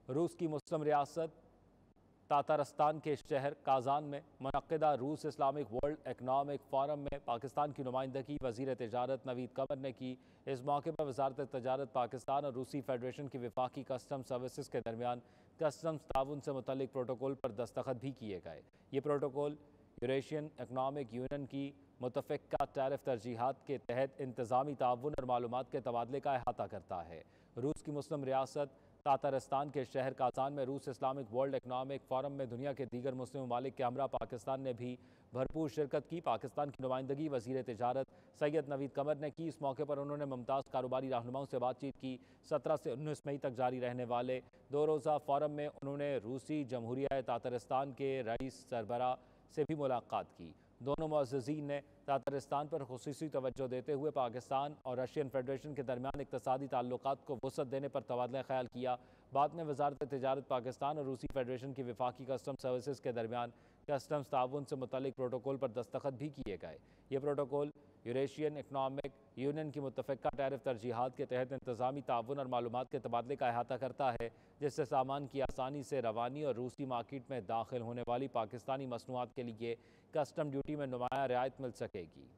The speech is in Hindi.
रूस की मुस्लिम रियासत तातारस्तान के शहर काजान में मुनक्किदा रूस इस्लामिक वर्ल्ड इकनॉमिक फोरम में पाकिस्तान की नुमाइंदगी वज़ीर तजारत नवीद कमर ने की। इस मौके पर वजारत तजारत पाकिस्तान और रूसी फेडरेशन की वफाकी कस्टम सर्विसेज के दरमियान कस्टम्स ताउन से मुतल्लिक प्रोटोकॉल पर दस्तखत भी किए गए। ये प्रोटोकॉल यूरेशियन इकनॉमिक यूनियन की मुतफ़िका टैरिफ तरजीहात के तहत इंतज़ामी ताउन और मालूमात के तबादले का अहाता करता है। रूस की मुस्लिम रियासत तातारस्तान के शहर काजान में रूस इस्लामिक वर्ल्ड इकनॉमिक फोरम में दुनिया के दीगर मुस्लिम ममालिक के हमरा पाकिस्तान ने भी भरपूर शिरकत की। पाकिस्तान की नुमाइंदगी वज़ीर तजारत सैयद नवीद कमर ने की। इस मौके पर उन्होंने मुमताज़ कारोबारी रहनुमाओं से बातचीत की। 17 से 19 मई तक जारी रहने वाले 2 रोज़ा फोरम में उन्होंने रूसी जमहूरिया तातारस्तान के रईस सरबरा से भी मुलाकात की। दोनों मुअज़्ज़िज़ीन ने तातारिस्तान पर खुसूसी तवज्जो देते हुए पाकिस्तान और रशियन फेडरेशन के दरमियान इक़्तिसादी ताल्लुकात को वुसअत देने पर तबादला ख्याल किया। बाद में वजारत तजारत पाकिस्तान और रूसी फेडरेशन की वफाकी कस्टम सर्विसेज के दरमियान कस्टम्स ताउन से मुतल्लिक प्रोटोकॉल पर दस्तखत भी किए गए। ये प्रोटोकॉल यूरेशियन इकनॉमिक यूनियन की मुतफ़िका टैरिफ तरजीहात के तहत इंतज़ामी ताउन और मालूमात के तबादले का अहाता करता है, जिससे सामान की आसानी से रवानी और रूसी मार्केट में दाखिल होने वाली पाकिस्तानी मसनूआत के लिए कस्टम ड्यूटी में नुमाया रियायत मिल सकेगी।